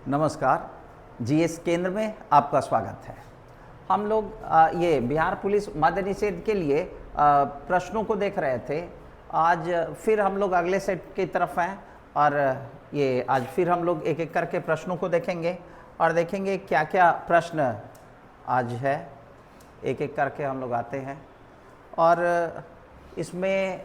नमस्कार, जीएस केंद्र में आपका स्वागत है। हम लोग ये बिहार पुलिस मद्य निषेध के लिए प्रश्नों को देख रहे थे। आज फिर हम लोग अगले सेट की तरफ हैं और ये आज फिर हम लोग एक एक करके प्रश्नों को देखेंगे और देखेंगे क्या क्या प्रश्न आज है। एक एक करके हम लोग आते हैं और इसमें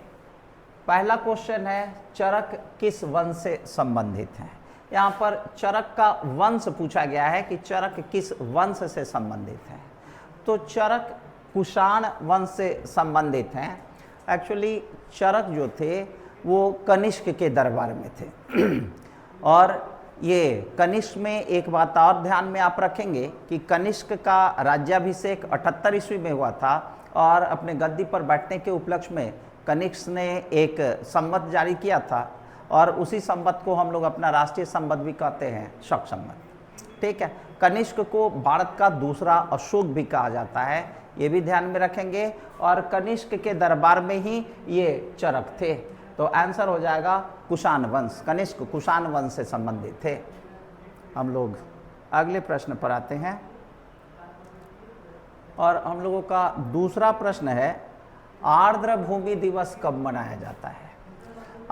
पहला क्वेश्चन है, चरक किस वंश से संबंधित है। यहाँ पर चरक का वंश पूछा गया है कि चरक किस वंश से संबंधित है। तो चरक कुषाण वंश से संबंधित हैं। एक्चुअली चरक जो थे वो कनिष्क के दरबार में थे और ये कनिष्क में एक बात और ध्यान में आप रखेंगे कि कनिष्क का राज्याभिषेक 78 ईस्वी में हुआ था और अपने गद्दी पर बैठने के उपलक्ष्य में कनिष्क ने एक संवत जारी किया था और उसी संवत को हम लोग अपना राष्ट्रीय संवत भी कहते हैं, शक संवत। ठीक है, कनिष्क को भारत का दूसरा अशोक भी कहा जाता है, ये भी ध्यान में रखेंगे। और कनिष्क के दरबार में ही ये चरक थे। तो आंसर हो जाएगा कुषाण वंश। कनिष्क कुषाण वंश से संबंधित थे। हम लोग अगले प्रश्न पर आते हैं और हम लोगों का दूसरा प्रश्न है, आर्द्र भूमि दिवस कब मनाया जाता है।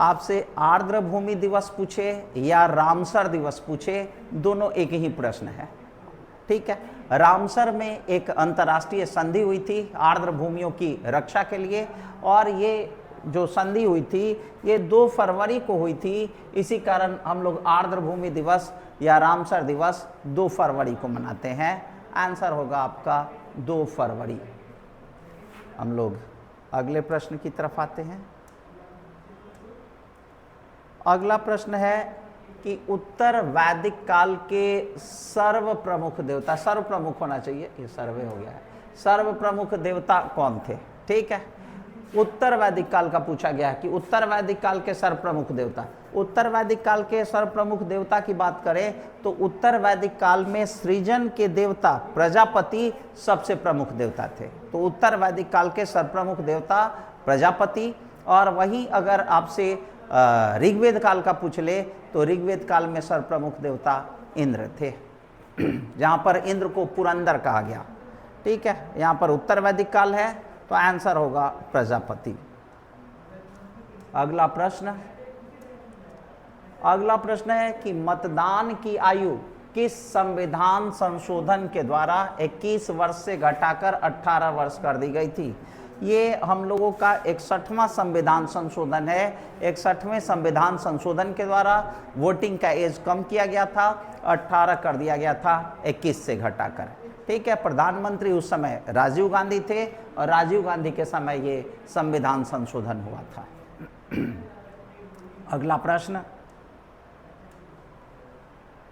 आपसे आर्द्र भूमि दिवस पूछे या रामसर दिवस पूछे, दोनों एक ही प्रश्न है। ठीक है, रामसर में एक अंतर्राष्ट्रीय संधि हुई थी आर्द्र भूमियों की रक्षा के लिए और ये जो संधि हुई थी ये 2 फरवरी को हुई थी। इसी कारण हम लोग आर्द्र भूमि दिवस या रामसर दिवस 2 फरवरी को मनाते हैं। आंसर होगा आपका 2 फरवरी। हम लोग अगले प्रश्न की तरफ आते हैं। अगला प्रश्न है कि उत्तर वैदिक काल के सर्व प्रमुख देवता, सर्व प्रमुख होना चाहिए, ये सर्वे हो गया है, सर्व प्रमुख देवता कौन थे। ठीक है, उत्तर वैदिक काल का पूछा गया है कि उत्तर वैदिक काल के सर्व प्रमुख देवता। उत्तर वैदिक काल के सर्व प्रमुख देवता की बात करें तो उत्तर वैदिक काल में सृजन के देवता प्रजापति सबसे प्रमुख देवता थे। तो उत्तर वैदिक काल के सर्व प्रमुख देवता प्रजापति। और वहीं अगर आपसे ऋग्वेद काल का पूछ ले तो ऋग्वेद काल में सर्व प्रमुख देवता इंद्र थे, जहाँ पर इंद्र को पुरंदर कहा गया। ठीक है, यहाँ पर उत्तर वैदिक काल है तो आंसर होगा प्रजापति। अगला प्रश्न है कि मतदान की आयु किस संविधान संशोधन के द्वारा 21 वर्ष से घटाकर 18 वर्ष कर दी गई थी। ये हम लोगों का 61वां संविधान संशोधन है। 61वें संविधान संशोधन के द्वारा वोटिंग का एज कम किया गया था, 18 कर दिया गया था 21 से घटाकर। ठीक है, प्रधानमंत्री उस समय राजीव गांधी थे और राजीव गांधी के समय ये संविधान संशोधन हुआ था।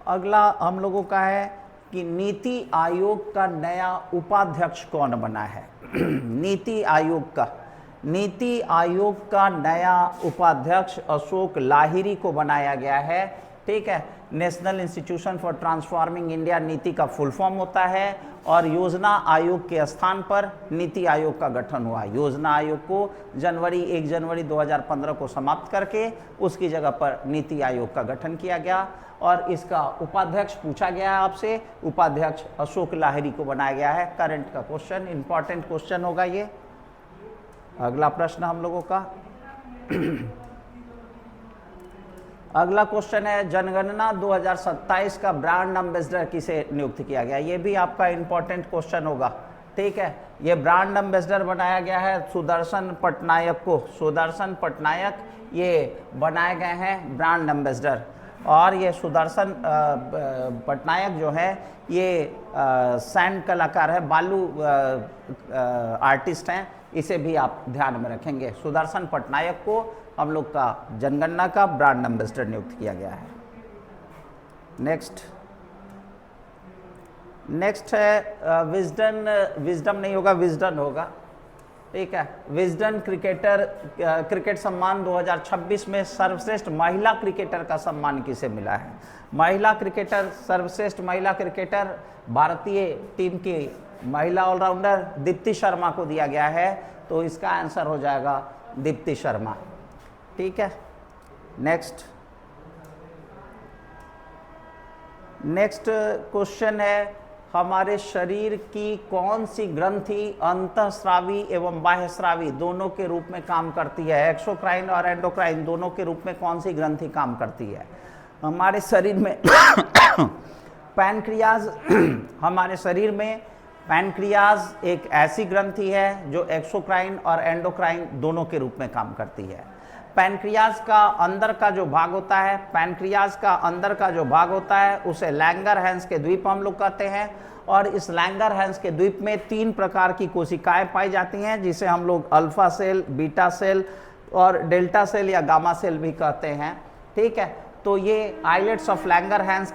अगला हम लोगों का है कि नीति आयोग का नया उपाध्यक्ष कौन बना है। नीति आयोग का नया उपाध्यक्ष अशोक लाहिरी को बनाया गया है। ठीक है, national institution for transforming India नीति का फुल फॉर्म होता है और योजना आयोग के स्थान पर नीति आयोग का गठन हुआ। योजना आयोग को 1 जनवरी 2015 को समाप्त करके उसकी जगह पर नीति आयोग का गठन किया गया और इसका उपाध्यक्ष पूछा गया है आपसे। उपाध्यक्ष अशोक लाहिरी को बनाया गया है। करंट का क्वेश्चन, इंपॉर्टेंट क्वेश्चन होगा ये। अगला प्रश्न हम लोगों का अगला क्वेश्चन है, जनगणना 2027 का ब्रांड एम्बेसडर किसे नियुक्त किया गया। ये भी आपका इंपॉर्टेंट क्वेश्चन होगा। ठीक है, ये ब्रांड एम्बेसडर बनाया गया है सुदर्शन पटनायक को। सुदर्शन पटनायक ये बनाए गए हैं ब्रांड एम्बेसडर। और ये सुदर्शन पटनायक जो है ये सैंड कलाकार है, बालू आर्टिस्ट हैं। इसे भी आप ध्यान में रखेंगे। सुदर्शन पटनायक को हम लोग का जनगणना का ब्रांड एम्बेसडर नियुक्त किया गया है। नेक्स्ट है विजडम नहीं होगा, विजडन होगा। ठीक है, विजडन क्रिकेट सम्मान 2026 में सर्वश्रेष्ठ महिला क्रिकेटर का सम्मान किसे मिला है। सर्वश्रेष्ठ महिला क्रिकेटर भारतीय टीम की महिला ऑलराउंडर दीप्ति शर्मा को दिया गया है। तो इसका आंसर हो जाएगा दीप्ति शर्मा। ठीक है, नेक्स्ट क्वेश्चन है, हमारे शरीर की कौन सी ग्रंथि अंतःस्रावी एवं बाह्यस्रावी दोनों के रूप में काम करती है? एक्सोक्राइन और एंडोक्राइन दोनों के रूप में कौन सी ग्रंथि काम करती है? हमारे शरीर में पैनक्रियाज हमारे शरीर में पैनक्रियाज एक ऐसी ग्रंथि है जो एक्सोक्राइन और एंडोक्राइन दोनों के रूप में काम करती है। पैनक्रियाज का अंदर का जो भाग होता है, पैनक्रियाज का अंदर का जो भाग होता है उसे लैंगरहैंस के द्वीप हम लोग कहते हैं। और इस लैंगरहैंस के द्वीप में 3 प्रकार की कोशिकाएं पाई जाती हैं, जिसे हम लोग अल्फा सेल, बीटा सेल और डेल्टा सेल या गामा सेल भी कहते हैं। ठीक है, तो ये आइलेट्स ऑफ लैंगरहैंस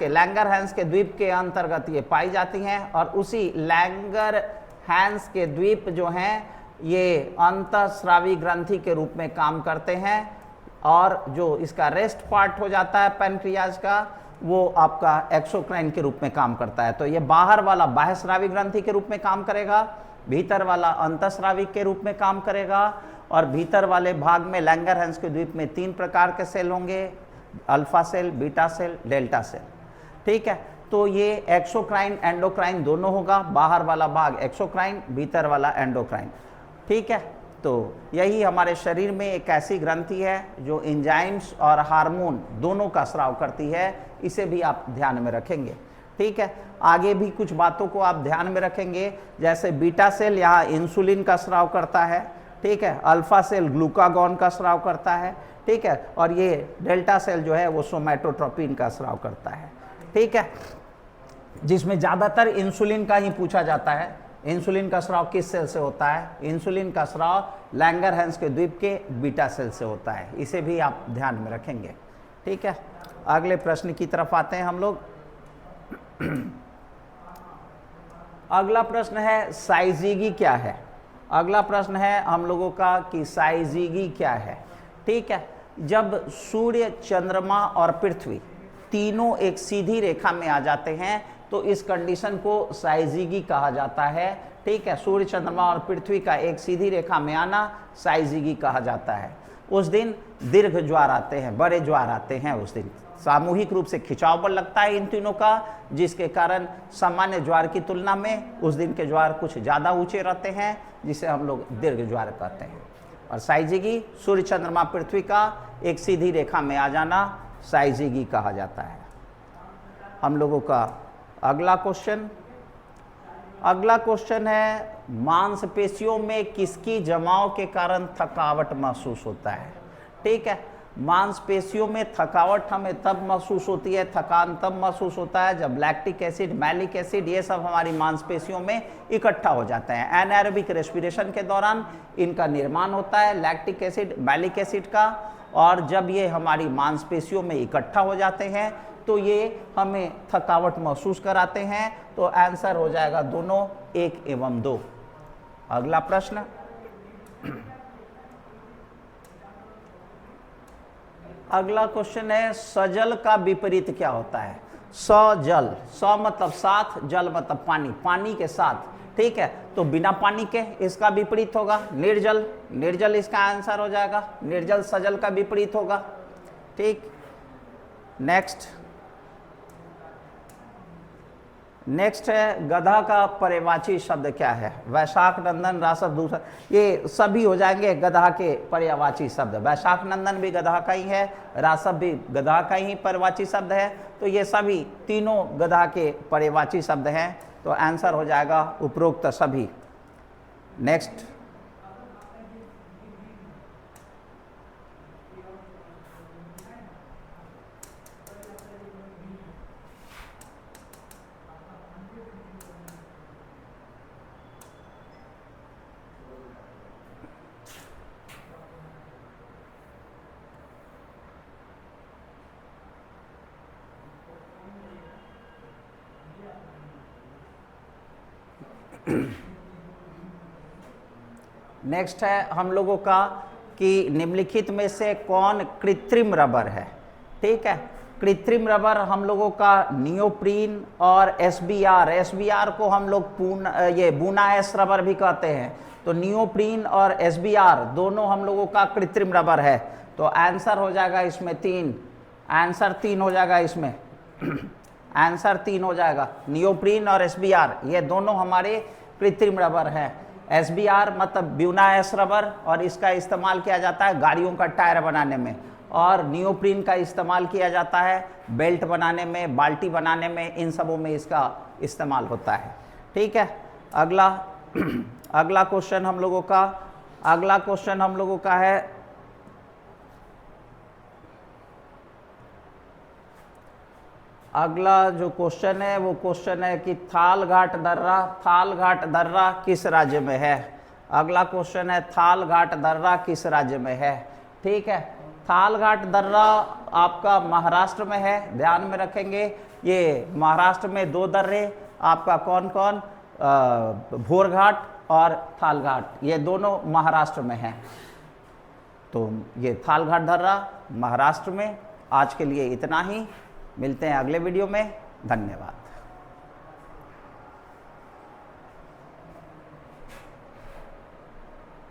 के द्वीप के अंतर्गत ये पाई जाती हैं। और उसी लैंगरहैंस के द्वीप जो हैं ये अंतःस्रावी ग्रंथि के रूप में काम करते हैं। और जो इसका रेस्ट पार्ट हो जाता है पैनक्रियाज का, वो आपका एक्सोक्राइन के रूप में काम करता है। तो ये बाहर वाला बाह्यस्रावी ग्रंथि के रूप में काम करेगा, भीतर वाला अंतःस्रावी के रूप में काम करेगा। और भीतर वाले भाग में लैंगरहैंस के द्वीप में 3 प्रकार के सेल होंगे, alpha cell, beta cell, delta cell. ठीक है, तो ये एक्सोक्राइन एंडोक्राइन दोनों होगा, बाहर वाला भाग एक्सोक्राइन, भीतर वाला एंडोक्राइन। ठीक है, तो यही हमारे शरीर में एक ऐसी ग्रंथि है जो एंजाइम्स और हार्मोन दोनों का स्राव करती है। इसे भी आप ध्यान में रखेंगे। ठीक है, आगे भी कुछ बातों को आप ध्यान में रखेंगे, जैसे बीटा सेल यहाँ इंसुलिन का स्राव करता है। ठीक है, अल्फा सेल ग्लूकागॉन का स्राव करता है। ठीक है, और ये डेल्टा सेल जो है वो सोमैटोट्रोपिन का स्राव करता है। ठीक है, जिसमें ज़्यादातर इंसुलिन का ही पूछा जाता है। इंसुलिन का स्राव किस सेल से होता है? इंसुलिन का स्राव लैंगरहैंस के द्वीप के बीटा सेल से होता है। इसे भी आप ध्यान में रखेंगे। ठीक है, अगले प्रश्न की तरफ आते हैं हम लोग। अगला प्रश्न है साइजिगी क्या है? अगला प्रश्न है हम लोगों का कि साइजिगी क्या है। ठीक है, जब सूर्य, चंद्रमा और पृथ्वी तीनों एक सीधी रेखा में आ जाते हैं तो इस कंडीशन को साइजिगी कहा जाता है। ठीक है, सूर्य, चंद्रमा और पृथ्वी का एक सीधी रेखा में आना साइजिगी कहा जाता है। उस दिन दीर्घ ज्वार आते हैं, बड़े ज्वार आते हैं। उस दिन सामूहिक रूप से खिंचाव बल लगता है इन तीनों का, जिसके कारण सामान्य ज्वार की तुलना में उस दिन के ज्वार कुछ ज़्यादा ऊंचे रहते हैं, जिसे हम लोग दीर्घ ज्वार कहते हैं। और साइजिगी सूर्य, चंद्रमा, पृथ्वी का एक सीधी रेखा में आ जाना साइजिगी कहा जाता है। हम लोगों का अगला क्वेश्चन है, मांसपेशियों में किसकी जमाव के कारण थकावट महसूस होता है? ठीक है, मांसपेशियों में थकावट हमें तब महसूस होती है, थकान तब महसूस होता है जब लैक्टिक एसिड, मैलिक एसिड ये सब हमारी मांसपेशियों में इकट्ठा हो जाते हैं। एनाएरोबिक रेस्पिरेशन के दौरान इनका निर्माण होता है, लैक्टिक एसिड, मैलिक एसिड का। और जब ये हमारी मांसपेशियों में इकट्ठा हो जाते हैं तो ये हमें थकावट महसूस कराते हैं। तो आंसर हो जाएगा दोनों, 1 एवं 2। अगला प्रश्न, अगला क्वेश्चन है सजल का विपरीत क्या होता है? सजल, स मतलब साथ, जल मतलब पानी, पानी के साथ। ठीक है, तो बिना पानी के इसका विपरीत होगा निर्जल। निर्जल इसका आंसर हो जाएगा, निर्जल सजल का विपरीत होगा। ठीक, नेक्स्ट है गधा का पर्यायवाची शब्द क्या है? वैशाख नंदन, रासव, दूसरा, ये सभी हो जाएंगे गधा के पर्यायवाची शब्द। वैशाख नंदन भी गधा का ही है, रासव भी गधा का ही पर्यायवाची शब्द है। तो ये सभी तीनों गधा के पर्यायवाची शब्द हैं। तो आंसर हो जाएगा उपरोक्त सभी। नेक्स्ट, नेक्स्ट है हम लोगों का कि निम्नलिखित में से कौन कृत्रिम रबर है? ठीक है, कृत्रिम रबर हम लोगों का नियोप्रीन और एसबीआर, एसबीआर को हम लोग बूना एस रबर भी कहते हैं। तो नियोप्रीन और एसबीआर दोनों हम लोगों का कृत्रिम रबर है। तो आंसर हो जाएगा इसमें 3, आंसर 3 हो जाएगा इसमें। आंसर 3 हो जाएगा। नियोप्रीन और SBR ये दोनों हमारे कृत्रिम रबर हैं। SBR मतलब ब्यूनाएस रबर, और इसका इस्तेमाल किया जाता है गाड़ियों का टायर बनाने में, और नियोप्रीन का इस्तेमाल किया जाता है बेल्ट बनाने में, बाल्टी बनाने में, इन सबों में इसका इस्तेमाल होता है। ठीक है, अगला अगला क्वेश्चन हम लोगों का है अगला जो क्वेश्चन है वो क्वेश्चन है कि थालघाट दर्रा किस राज्य में है। अगला क्वेश्चन है थालघाट दर्रा किस राज्य में है। ठीक है, थालघाट दर्रा आपका महाराष्ट्र में है, ध्यान में रखेंगे। ये महाराष्ट्र में 2 दर्रे आपका कौन कौन, भोरघाट और थालघाट, ये दोनों महाराष्ट्र में हैं। तो ये थालघाट दर्रा महाराष्ट्र में। आज के लिए इतना ही, मिलते हैं अगले वीडियो में। धन्यवाद।